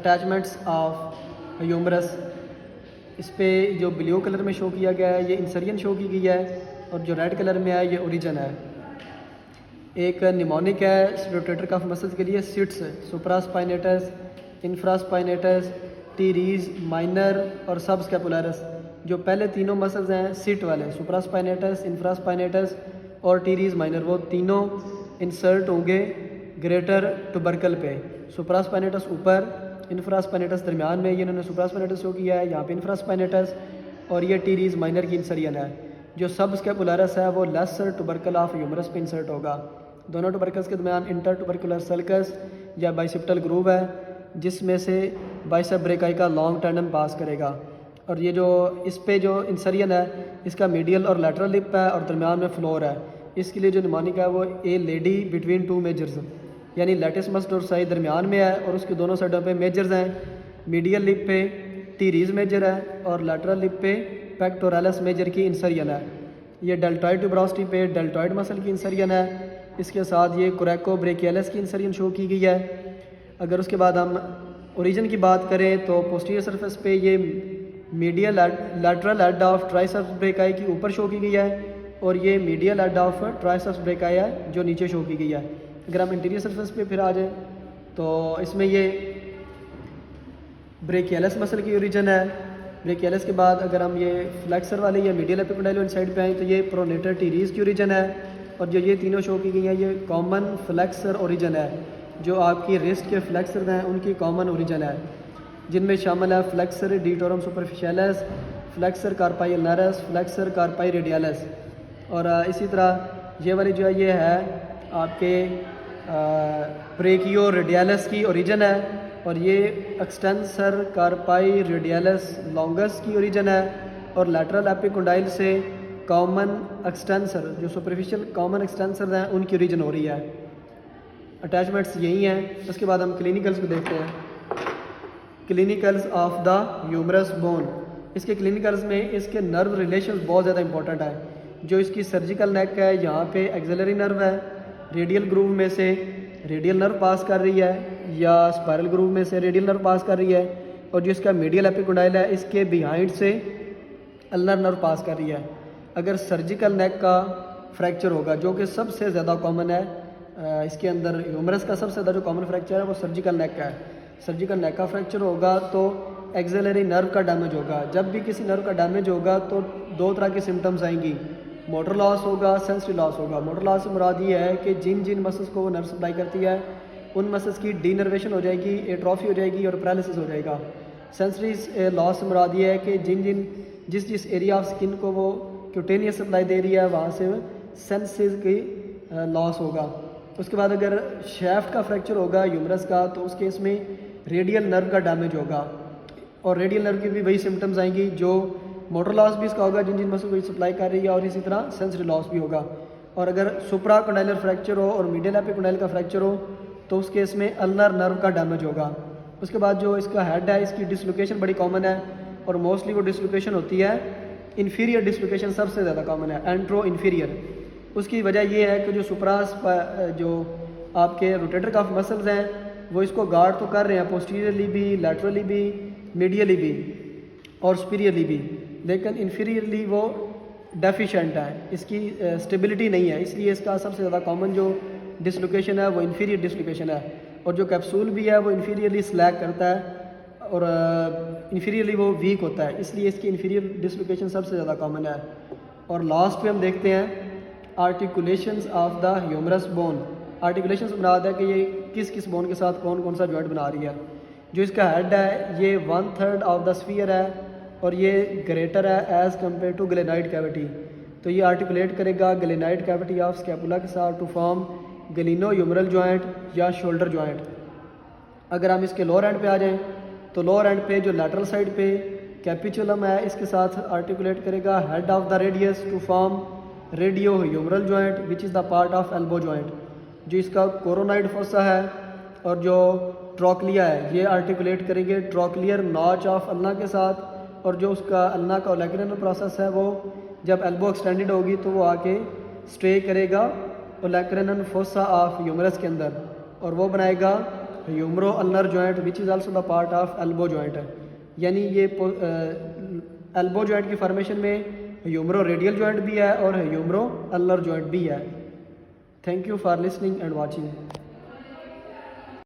Attachments of humerus, इस पे जो ब्लू कलर में शो किया गया है ये इंसरियन शो की गई है और जो रेड कलर में है ये ओरिजिन है। एक निमोनिक है रोटेटर कफ मसल्स के लिए SITS, supraspinatus, infraspinatus, teres minor और सब स्कैपुलरिस। जो पहले तीनों मसल्स हैं सिट वाले, सुप्रास्पाइनेटस, इंफ्रास्पाइनेटस और टीरीज माइनर, वो तीनों इंसर्ट होंगे ग्रेटर टुबरकल पे। सुप्रास्पाइनेटस ऊपर, इंफ्रास्पाइनेटस दरमियान में, ये इन्होंने सुप्रास्पाइनेटस शो किया है, यहाँ पे इंफ्रास्पाइनेटस, और ये टीरीज माइनर की इंसरियन है। जो सब स्कैपुलरिस है वो लेसर टुबरकल ऑफ ह्यूमरस पे इंसर्ट होगा। दोनों टुबरकल्स के दरमियान इंटर टुबरकुलर सल्कस या बाइसेप्टल ग्रूव है जिसमें से बाइसेप ब्रेकाई का लॉन्ग टर्नम पास करेगा। और ये जो इस पे जो इंसरियन है इसका मीडियल और लैटरल लिप है और दरमियान में फ्लोर है। इसके लिए जो निमोनिक है वो ए लेडी बिटवीन टू मेजर्स, यानी लैटिसमस डोर्साई दरमियान में है और उसके दोनों साइडों पे मेजर्स हैं। मीडियल लिप पे टीरीज मेजर है और लैटरल लिप पे पेक्टोरलिस मेजर की इंसरियन है। ये डेल्टॉइड ट्यूबरोसिटी पे डेल्टॉइड मसल की इंसरियन है। इसके साथ ये कोरेको ब्रेकियलिस की इंसरियन शो की गई है। अगर उसके बाद हम ओरिजिन की बात करें तो पोस्टीरियर सरफेस पे ये medial lateral head of triceps brachii की ऊपर शो की गई है और ये medial head of triceps brachii है जो नीचे शो की गई है। अगर हम इंटीरियर सरफेस पे फिर आ जाए तो इसमें ये ब्रेकियलिस मसल की ओरिजिन है। ब्रेकियलिस के बाद अगर हम ये फ्लेक्सर वाले या मीडियल एपिकोंडाइल साइड पे आए तो ये प्रोनेटर टीरीज की ओरिजिन है। और जो ये तीनों शो की गई हैं ये कॉमन फ्लेक्सर ओरिजिन है। जो आपकी रिस्ट के फ्लेक्सर हैं उनकी कॉमन ओरिजिन है, जिनमें शामिल है flexor digitorum superficialis, flexor carpi ulnaris, flexor carpi radialis. और इसी तरह ये वाली जो है ये है आपके ब्रेकियो रेडियलिस की ओरिजिन है और ये एक्सटेंसर कार्पाई रेडियलिस लॉन्गस की ओरिजिन है। और लैटरल एपिकोंडाइल से कॉमन एक्सटेंसर, जो सुपरफिशियल कॉमन एक्सटेंसर हैं उनकी ओरिजिन हो रही है। अटैचमेंट्स यही हैं। उसके बाद हम क्लिनिकल्स को देखते हैं। Clinicals of the humerus bone, इसके क्लिनिकल्स में इसके नर्व रिलेशंस बहुत ज़्यादा इंपॉर्टेंट है। जो इसकी सर्जिकल नेक है यहाँ पे एक्सिलरी नर्व है, रेडियल ग्रूव में से रेडियल नर्व पास कर रही है या स्पायरल ग्रूव में से रेडियल नर्व पास कर रही है। और जो इसका मीडियल एपिकोंडाइल है इसके बिहाइंड से अल्नर नर्व पास कर रही है। अगर सर्जिकल नेक का फ्रैक्चर होगा जो कि सबसे ज़्यादा कॉमन है, इसके अंदर ह्यूमरस का सबसे ज़्यादा जो कॉमन फ्रैक्चर है वो सर्जिकल नेक का है। सर्जिकल नेक का फ्रैक्चर होगा तो एक्सिलरी नर्व का डैमेज होगा। जब भी किसी नर्व का डैमेज होगा तो दो तरह की सिम्टम्स आएंगी, मोटर लॉस होगा, सेंसरी लॉस होगा। मोटर लॉस से मुराद ये है कि जिन जिन मसल्स को वो नर्व सप्लाई करती है उन मसल्स की डीनर्वेशन हो जाएगी, एट्रोफी हो जाएगी और पैरालिसिस हो जाएगा। सेंसरी लॉस से मुराद ये है कि जिस एरिया ऑफ स्किन को वो क्यूटेनियस सप्लाई दे रही है वहाँ से सेंसेस की लॉस होगा। उसके बाद अगर शैफ्ट का फ्रैक्चर होगा ह्यूमरस का तो उस केस में रेडियल नर्व का डैमेज होगा और रेडियल नर्व की भी वही सिम्टम्स आएंगी जो मोटर लॉस भी इसका होगा, जिन जिन मसल को सप्लाई कर रही है, और इसी तरह सेंसरी लॉस भी होगा। और अगर सुप्रा कोंडाइलर फ्रैक्चर हो और मीडियल एपिकोंडाइल का फ्रैक्चर हो तो उस केस में अल्नर नर्व का डैमेज होगा। उसके बाद जो इसका हेड है इसकी डिसलोकेशन बड़ी कॉमन है और मोस्टली वो डिसलोकेशन होती है इन्फीरियर डिसलोकेशन सबसे ज़्यादा कॉमन है, एंट्रो इन्फीरियर। उसकी वजह ये है कि जो सुप्रास जो आपके रोटेटर कफ मसल्स हैं वो इसको गार्ड तो कर रहे हैं पोस्टीरियरली भी, लैटरली भी, मीडियली भी और सुपीरियरली भी, लेकिन इन्फीरियरली वो डेफिशिएंट है, इसकी स्टेबिलिटी नहीं है। इसलिए इसका सबसे ज़्यादा कॉमन जो डिसलोकेशन है वो इन्फीरियर डिसलोकेशन है। और जो कैप्सूल भी है वो इन्फीरियरली स्लैग करता है और इन्फीरियरली वो वीक होता है, इसलिए इसकी इन्फीरियर डिसलोकेशन सबसे ज़्यादा कॉमन है। और लास्ट पे हम देखते हैं articulations of the humerus bone. Articulations मुराद है कि ये किस किस बोन के साथ कौन कौन सा जॉइंट बना रही है। जो इसका हेड है ये 1/3 ऑफ द स्फीयर है और ये ग्रेटर है एज़ कम्पेयर टू ग्लेनाइड कैविटी। तो ये आर्टिकुलेट करेगा ग्लेनाइड कैविटी ऑफ स्कैपुला के साथ टू फॉर्म गलीनो ह्यूमरल जॉइंट या शोल्डर जॉइंट। अगर हम इसके लोअर एंड पे आ जाएं तो लोअर एंड पे जो लैटरल साइड पे कैपिचुलम है इसके साथ आर्टिकुलेट करेगा head of the radius to form radio humeral joint which is the part of elbow joint. जो इसका कोरोनाइड फोसा है और जो ट्रोक्लिया है ये आर्टिकुलेट करेंगे ट्रोक्लियर नॉच ऑफ अल्ना के साथ। और जो उसका अल्ना का ओलेक्रिनल प्रोसेस है वो जब एल्बो एक्सटेंडेड होगी तो वो आके स्टे करेगा ओलेक्रिनल फोसा ऑफ ह्यूमरस के अंदर और वो बनाएगा humero ulnar joint which is also the part of elbow joint है, यानी ये एल्बो जॉइंट की फॉर्मेशन में ह्यूमरो रेडियल जॉइंट भी है और ह्यूमरो अल्नर जॉइंट भी है। Thank you for listening and watching.